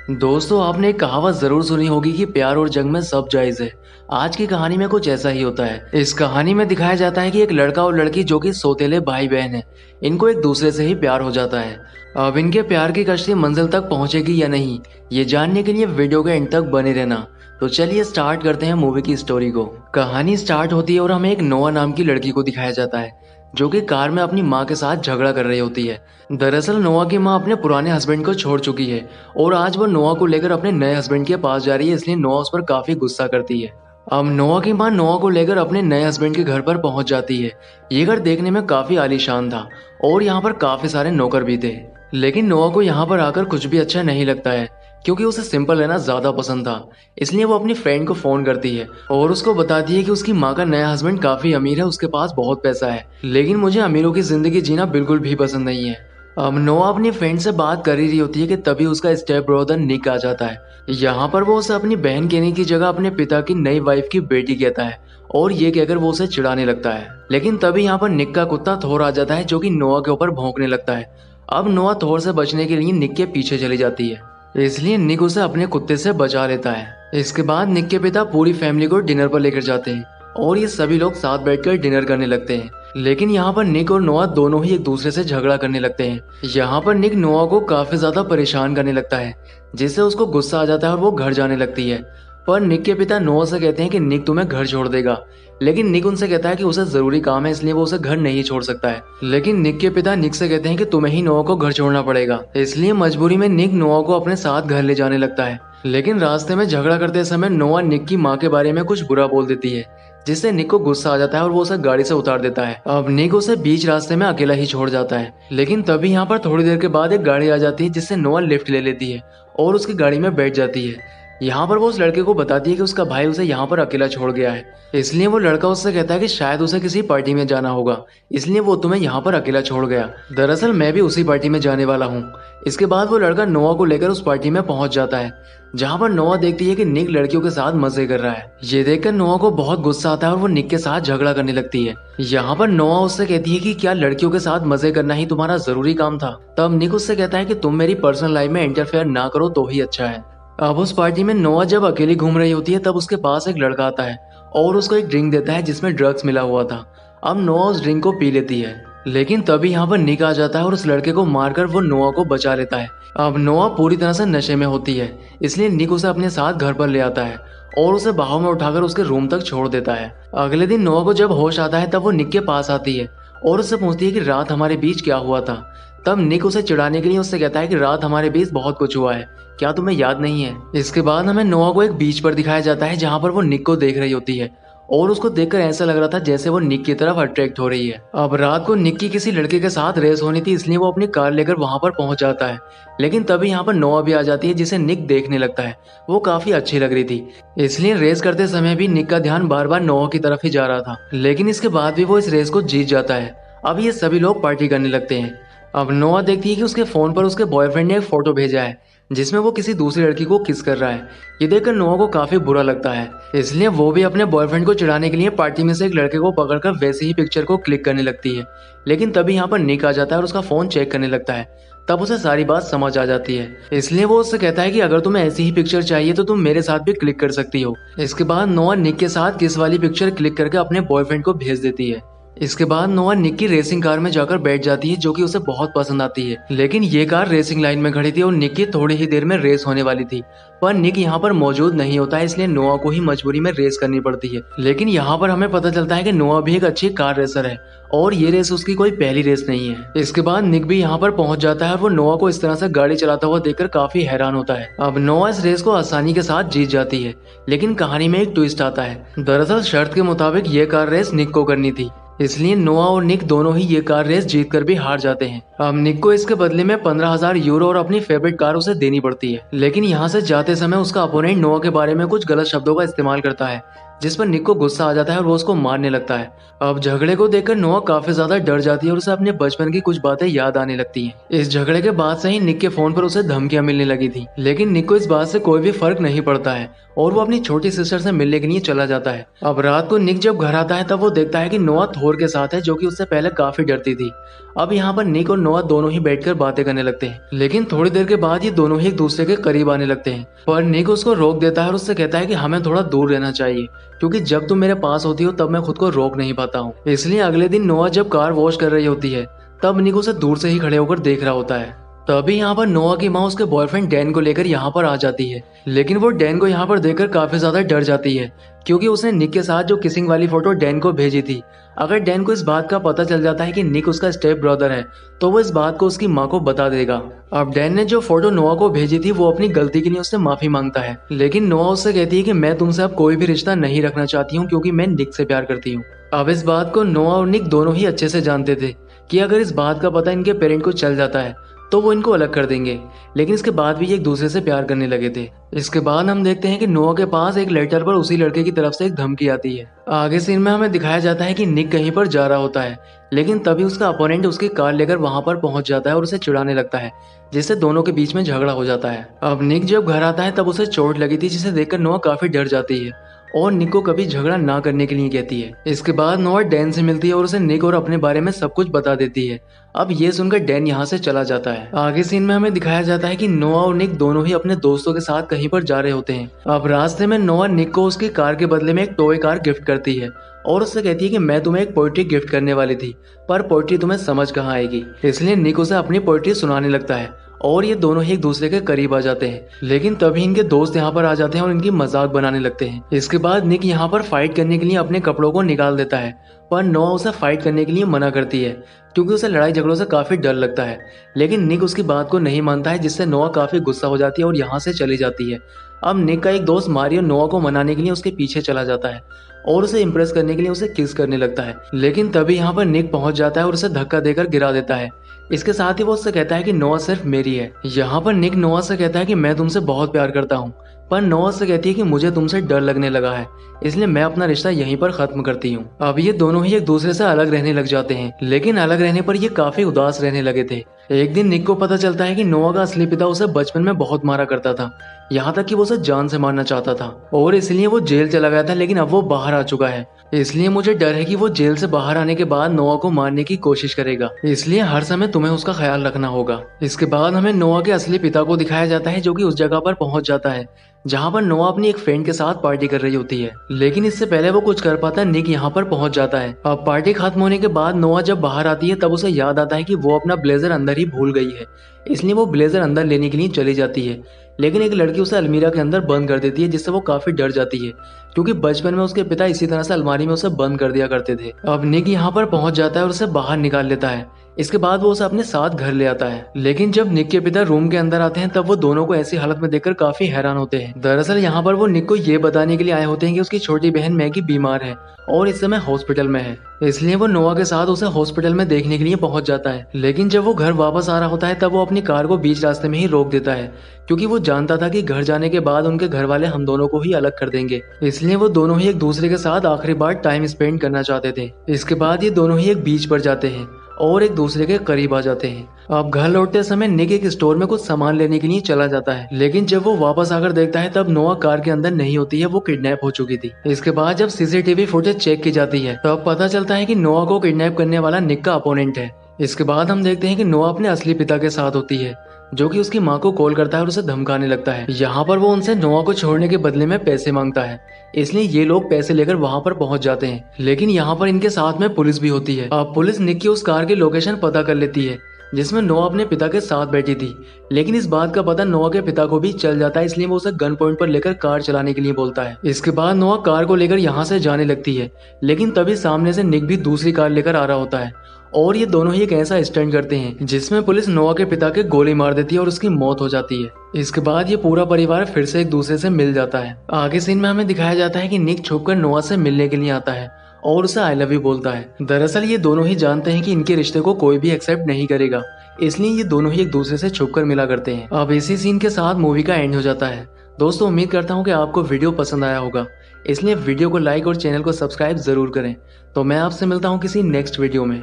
दोस्तों, आपने एक कहावत जरूर सुनी होगी कि प्यार और जंग में सब जायज है। आज की कहानी में कुछ ऐसा ही होता है। इस कहानी में दिखाया जाता है कि एक लड़का और लड़की जो कि सौतेले भाई बहन हैं, इनको एक दूसरे से ही प्यार हो जाता है। अब इनके प्यार की कश्ती मंजिल तक पहुंचेगी या नहीं, ये जानने के लिए वीडियो के एंड तक बने रहना। तो चलिए स्टार्ट करते हैं मूवी की स्टोरी को। कहानी स्टार्ट होती है और हमें एक नोआ नाम की लड़की को दिखाया जाता है, जो कि कार में अपनी माँ के साथ झगड़ा कर रही होती है। दरअसल नोआ की माँ अपने पुराने हस्बैंड को छोड़ चुकी है और आज वो नोआ को लेकर अपने नए हस्बैंड के पास जा रही है, इसलिए नोआ उस पर काफी गुस्सा करती है। अब नोआ की माँ नोआ को लेकर अपने नए हस्बैंड के घर पर पहुंच जाती है। ये घर देखने में काफी आलीशान था और यहाँ पर काफी सारे नौकर भी थे। लेकिन नोआ को यहाँ पर आकर कुछ भी अच्छा नहीं लगता है, क्योंकि उसे सिंपल रहना ज्यादा पसंद था। इसलिए वो अपनी फ्रेंड को फोन करती है और उसको बताती है कि उसकी माँ का नया हस्बैंड काफी अमीर है, उसके पास बहुत पैसा है, लेकिन मुझे अमीरों की जिंदगी जीना बिल्कुल भी पसंद नहीं है। अब नोआ अपनी फ्रेंड से बात कर ही रही होती है कि तभी उसका स्टेप ब्रदर निक आ जाता है। यहाँ पर वो उसे अपनी बहन कहने की जगह अपने पिता की नई वाइफ की बेटी कहता है और ये कहकर वो उसे चिढ़ाने लगता है। लेकिन तभी यहाँ पर निक का कुत्ता थोर आ जाता है, जो कि नोआ के ऊपर भौंकने लगता है। अब नोआ थोर से बचने के लिए निक के पीछे चली जाती है, इसलिए निक उसे अपने कुत्ते से बचा लेता है। इसके बाद निक के पिता पूरी फैमिली को डिनर पर लेकर जाते हैं और ये सभी लोग साथ बैठकर डिनर करने लगते हैं। लेकिन यहाँ पर निक और नोआ दोनों ही एक दूसरे से झगड़ा करने लगते हैं। यहाँ पर निक नोआ को काफी ज्यादा परेशान करने लगता है, जिससे उसको गुस्सा आ जाता है और वो घर जाने लगती है। पर निक के पिता नोआ से कहते हैं कि निक तुम्हें घर छोड़ देगा, लेकिन निक उनसे कहता है कि उसे जरूरी काम है, इसलिए वो उसे घर नहीं छोड़ सकता है। लेकिन निक के पिता निक से कहते हैं कि तुम्हें ही नोआ को घर छोड़ना पड़ेगा, इसलिए मजबूरी में निक नोआ को अपने साथ घर ले जाने लगता है। लेकिन रास्ते में झगड़ा करते समय नोआ निक की माँ के बारे में कुछ बुरा बोल देती है, जिससे निक को गुस्सा आ जाता है और वो उसे गाड़ी से उतार देता है। अब निक उसे बीच रास्ते में अकेला ही छोड़ जाता है। लेकिन तभी यहाँ पर थोड़ी देर के बाद एक गाड़ी आ जाती है, जिससे नोआ लिफ्ट ले लेती है और उसकी गाड़ी में बैठ जाती है। यहाँ पर वो उस लड़के को बताती है कि उसका भाई उसे यहाँ पर अकेला छोड़ गया है, इसलिए वो लड़का उससे कहता है कि शायद उसे किसी पार्टी में जाना होगा, इसलिए वो तुम्हें यहाँ पर अकेला छोड़ गया। दरअसल मैं भी उसी पार्टी में जाने वाला हूँ। इसके बाद वो लड़का नोआ को लेकर उस पार्टी में पहुंच जाता है, जहाँ पर नोआ देखती है कि निक लड़कियों के साथ मजे कर रहा है। ये देखकर नोआ को बहुत गुस्सा आता है और वो निक के साथ झगड़ा करने लगती है। यहाँ पर नोआ उससे कहती है कि क्या लड़कियों के साथ मजे करना ही तुम्हारा जरूरी काम था। तब निक उससे कहता है कि तुम मेरी पर्सनल लाइफ में इंटरफेयर ना करो तो ही अच्छा है। अब उस पार्टी में नोआ जब अकेली घूम रही होती है, तब उसके पास एक लड़का आता है और उसको एक ड्रिंक देता है जिसमें ड्रग्स मिला हुआ था। अब नोआ उस ड्रिंक को पी लेती है, लेकिन तभी यहाँ पर निक आ जाता है और उस लड़के को मारकर वो नोआ को बचा लेता है। अब नोआ पूरी तरह से नशे में होती है, इसलिए निक उसे अपने साथ घर पर ले आता है और उसे बाहों में उठाकर उसके रूम तक छोड़ देता है। अगले दिन नोआ को जब होश आता है, तब वो निक के पास आती है और उससे पूछती है कि रात हमारे बीच क्या हुआ था। तब निक उसे चिढ़ाने के लिए उससे कहता है कि रात हमारे बीच बहुत कुछ हुआ है, क्या तुम्हें याद नहीं है। इसके बाद हमें नोआ को एक बीच पर दिखाया जाता है, जहाँ पर वो निक को देख रही होती है और उसको देखकर ऐसा लग रहा था जैसे वो निक की तरफ अट्रैक्ट हो रही है। अब रात को निक की किसी लड़के के साथ रेस होनी थी, इसलिए वो अपनी कार लेकर वहां पर पहुंच जाता है। लेकिन तभी यहाँ पर नोआ भी आ जाती है, जिसे निक देखने लगता है। वो काफी अच्छी लग रही थी, इसलिए रेस करते समय भी निक का ध्यान बार बार नोआ की तरफ ही जा रहा था। लेकिन इसके बाद भी वो इस रेस को जीत जाता है। अब ये सभी लोग पार्टी करने लगते हैं। अब नोआ देखती है कि उसके फोन पर उसके बॉयफ्रेंड ने एक फोटो भेजा है, जिसमें वो किसी दूसरी लड़की को किस कर रहा है। ये देखकर नोआ को काफी बुरा लगता है, इसलिए वो भी अपने बॉयफ्रेंड को चिढ़ाने के लिए पार्टी में से एक लड़के को पकड़कर वैसे ही पिक्चर को क्लिक करने लगती है। लेकिन तभी यहाँ पर निक आ जाता है और उसका फोन चेक करने लगता है। तब उसे सारी बात समझ आ जाती है, इसलिए वो उससे कहता है कि अगर तुम्हें ऐसी ही पिक्चर चाहिए तो तुम मेरे साथ भी क्लिक कर सकती हो। इसके बाद नोआ निक के साथ किस वाली पिक्चर क्लिक करके अपने बॉयफ्रेंड को भेज देती है। इसके बाद नोआ निक की रेसिंग कार में जाकर बैठ जाती है, जो कि उसे बहुत पसंद आती है। लेकिन ये कार रेसिंग लाइन में खड़ी थी और निक की थोड़ी ही देर में रेस होने वाली थी, पर निक यहाँ पर मौजूद नहीं होता है, इसलिए नोआ को ही मजबूरी में रेस करनी पड़ती है। लेकिन यहाँ पर हमें पता चलता है कि नोआ भी एक अच्छी कार रेसर है और ये रेस उसकी कोई पहली रेस नहीं है। इसके बाद निक भी यहाँ पर पहुंच जाता है और वो नोआ को इस तरह से गाड़ी चलाता हुआ देखकर काफी हैरान होता है। अब नोआ इस रेस को आसानी के साथ जीत जाती है, लेकिन कहानी में एक ट्विस्ट आता है। दरअसल शर्त के मुताबिक ये कार रेस निक को करनी थी, इसलिए नोआ और निक दोनों ही ये कार रेस जीत कर भी हार जाते हैं। अब निक को इसके बदले में 15,000 यूरो और अपनी फेवरेट कार उसे देनी पड़ती है। लेकिन यहाँ से जाते समय उसका अपोनेंट नोआ के बारे में कुछ गलत शब्दों का इस्तेमाल करता है, जिस पर निक को गुस्सा आ जाता है और वो उसको मारने लगता है। अब झगड़े को देखकर नोआ काफी ज्यादा डर जाती है और उसे अपने बचपन की कुछ बातें याद आने लगती हैं। इस झगड़े के बाद से ही निक के फोन पर उसे धमकियां मिलने लगी थी, लेकिन निक को इस बात से कोई भी फर्क नहीं पड़ता है और वो अपनी छोटी सिस्टर से मिलने के लिए चला जाता है। अब रात को निक जब घर आता है तब वो देखता है कि नोआ थोर के साथ है, जो कि उससे पहले काफी डरती थी। अब यहाँ पर निक और नोआ दोनों ही बैठकर बातें करने लगते हैं, लेकिन थोड़ी देर के बाद ये दोनों ही एक दूसरे के करीब आने लगते हैं। पर निक उसको रोक देता है और उससे कहता है कि हमें थोड़ा दूर रहना चाहिए, क्योंकि जब तुम मेरे पास होती हो तब मैं खुद को रोक नहीं पाता हूँ। इसलिए अगले दिन नोआ जब कार वॉश कर रही होती है तब निक उसे दूर से ही खड़े होकर देख रहा होता है। तभी यहाँ पर नोआ की माँ उसके बॉयफ्रेंड डैन को लेकर यहाँ पर आ जाती है, लेकिन वो डैन को यहाँ पर देखकर काफी ज्यादा डर जाती है, क्योंकि उसने निक के साथ जो किसिंग वाली फोटो डैन को भेजी थी। अगर डैन को इस बात का पता चल जाता है कि निक उसका स्टेप ब्रदर है तो वो इस बात को उसकी माँ को बता देगा। अब डैन ने जो फोटो नोआ को भेजी थी वो अपनी गलती के लिए उससे माफी मांगता है, लेकिन नोआ उससे कहती है कि मैं तुमसे अब कोई भी रिश्ता नहीं रखना चाहती हूँ, क्योंकि मैं निक से प्यार करती हूँ। अब इस बात को नोआ और निक दोनों ही अच्छे से जानते थे कि अगर इस बात का पता इनके पेरेंट को चल जाता है तो वो इनको अलग कर देंगे, लेकिन इसके बाद भी ये एक दूसरे से प्यार करने लगे थे। इसके बाद हम देखते हैं कि नोआ के पास एक लेटर पर उसी लड़के की तरफ से एक धमकी आती है। आगे सीन में हमें दिखाया जाता है कि निक कहीं पर जा रहा होता है, लेकिन तभी उसका अपोनेंट उसकी कार लेकर वहां पर पहुंच जाता है और उसे चिढ़ाने लगता है, जिससे दोनों के बीच में झगड़ा हो जाता है। अब निक जब घर आता है तब उसे चोट लगी थी, जिसे देखकर नोआ काफी डर जाती है और निक को कभी झगड़ा ना करने के लिए कहती है। इसके बाद नोआ डैन से मिलती है और उसे निक और अपने बारे में सब कुछ बता देती है। अब ये सुनकर डैन यहाँ से चला जाता है। आगे सीन में हमें दिखाया जाता है कि नोआ और निक दोनों ही अपने दोस्तों के साथ कहीं पर जा रहे होते हैं। अब रास्ते में नोआ निक को उसकी कार के बदले में एक टॉय कार गिफ्ट करती है और उससे कहती है कि मैं तुम्हें एक पोएट्री गिफ्ट करने वाली थी, पर पोएट्री तुम्हें समझ कहाँ आएगी। इसलिए निक उसे अपनी पोएट्री सुनाने लगता है और ये दोनों ही एक दूसरे के करीब आ जाते हैं, लेकिन तभी इनके दोस्त यहाँ पर आ जाते हैं और इनकी मजाक बनाने लगते हैं। इसके बाद निक यहाँ पर फाइट करने के लिए अपने कपड़ों को निकाल देता है, पर नोआ उसे फाइट करने के लिए मना करती है, क्योंकि उसे लड़ाई झगड़ों से काफी डर लगता है। लेकिन निक उसकी बात को नहीं मानता है, जिससे नोआ काफी गुस्सा हो जाती है और यहाँ से चली जाती है। अब निक का एक दोस्त मारियो नोआ को मनाने के लिए उसके पीछे चला जाता है और उसे इम्प्रेस करने के लिए उसे किस करने लगता है, लेकिन तभी यहाँ पर निक पहुंच जाता है और उसे धक्का देकर गिरा देता है। इसके साथ ही वो उससे कहता है कि नोआ सिर्फ मेरी है। यहाँ पर निक नोआ से कहता है कि मैं तुमसे बहुत प्यार करता हूँ, पर नोआ से कहती है कि मुझे तुमसे डर लगने लगा है, इसलिए मैं अपना रिश्ता यहीं पर खत्म करती हूँ। अब ये दोनों ही एक दूसरे से अलग रहने लग जाते हैं, लेकिन अलग रहने पर ये काफी उदास रहने लगे थे। एक दिन निक को पता चलता है कि नोआ का असली पिता उसे बचपन में बहुत मारा करता था, यहाँ तक कि वो उसे जान से मारना चाहता था और इसलिए वो जेल चला गया था, लेकिन अब वो बाहर आ चुका है। इसलिए मुझे डर है कि वो जेल से बाहर आने के बाद नोआ को मारने की कोशिश करेगा, इसलिए हर समय तुम्हें उसका ख्याल रखना होगा। इसके बाद हमें नोआ के असली पिता को दिखाया जाता है, जो कि उस जगह पर पहुंच जाता है जहां पर नोआ अपनी एक फ्रेंड के साथ पार्टी कर रही होती है, लेकिन इससे पहले वो कुछ कर पाता निक यहाँ पर पहुंच जाता है। अब पार्टी खत्म होने के बाद नोआ जब बाहर आती है तब उसे याद आता है कि वो अपना ब्लेजर अंदर ही भूल गई है, इसलिए वो ब्लेजर अंदर लेने के लिए चली जाती है, लेकिन एक लड़की उसे अलमीरा के अंदर बंद कर देती है, जिससे वो काफी डर जाती है, क्योंकि बचपन में उसके पिता इसी तरह से अलमारी में उसे बंद कर दिया करते थे। अब निक यहाँ पर पहुंच जाता है और उसे बाहर निकाल लेता है। इसके बाद वो उसे अपने साथ घर ले आता है, लेकिन जब निक के पिता रूम के अंदर आते हैं तब वो दोनों को ऐसी हालत में देखकर काफी हैरान होते हैं। दरअसल यहाँ पर वो निक को ये बताने के लिए आए होते हैं कि उसकी छोटी बहन मैगी बीमार है और इस समय हॉस्पिटल में है, इसलिए वो नोआ के साथ उसे हॉस्पिटल में देखने के लिए पहुंच जाता है। लेकिन जब वो घर वापस आ रहा होता है तब वो अपनी कार को बीच रास्ते में ही रोक देता है, क्योंकि वो जानता था कि घर जाने के बाद उनके घर वाले हम दोनों को ही अलग कर देंगे, इसलिए वो दोनों ही एक दूसरे के साथ आखिरी बार टाइम स्पेंड करना चाहते थे। इसके बाद ये दोनों ही एक बीच पर जाते हैं और एक दूसरे के करीब आ जाते हैं। अब घर लौटते समय निक एक स्टोर में कुछ सामान लेने के लिए चला जाता है, लेकिन जब वो वापस आकर देखता है तब नोआ कार के अंदर नहीं होती है, वो किडनैप हो चुकी थी। इसके बाद जब सीसीटीवी फुटेज चेक की जाती है तब पता चलता है कि नोआ को किडनैप करने वाला निक का अपोनेंट है। इसके बाद हम देखते हैं कि नोआ अपने असली पिता के साथ होती है, जो कि उसकी माँ को कॉल करता है और उसे धमकाने लगता है। यहाँ पर वो उनसे नोआ को छोड़ने के बदले में पैसे मांगता है, इसलिए ये लोग पैसे लेकर वहाँ पर पहुँच जाते हैं, लेकिन यहाँ पर इनके साथ में पुलिस भी होती है। अब पुलिस निक की उस कार की लोकेशन पता कर लेती है जिसमें नोआ अपने पिता के साथ बैठी थी, लेकिन इस बात का पता नोआ के पिता को भी चल जाता है, इसलिए वो उसे गन पॉइंट पर लेकर कार चलाने के लिए बोलता है। इसके बाद नोआ कार को लेकर यहाँ से जाने लगती है, लेकिन तभी सामने से निक भी दूसरी कार लेकर आ रहा होता है और ये दोनों ही एक ऐसा स्टंट करते हैं जिसमें पुलिस नोआ के पिता के गोली मार देती है और उसकी मौत हो जाती है। इसके बाद ये पूरा परिवार फिर से एक दूसरे से मिल जाता है। आगे सीन में हमें दिखाया जाता है कि निक छुपकर नोआ से मिलने के लिए आता है और उसे आई लव यू बोलता है। दरअसल ये दोनों ही जानते हैं कि इनके रिश्ते को कोई भी एक्सेप्ट नहीं करेगा, इसलिए ये दोनों ही एक दूसरे से छुपकर मिला करते हैं। अब इसी सीन के साथ मूवी का एंड हो जाता है। दोस्तों उम्मीद करता हूँ कि आपको वीडियो पसंद आया होगा, इसलिए वीडियो को लाइक और चैनल को सब्सक्राइब ज़रूर करें। तो मैं आपसे मिलता हूँ किसी नेक्स्ट वीडियो में।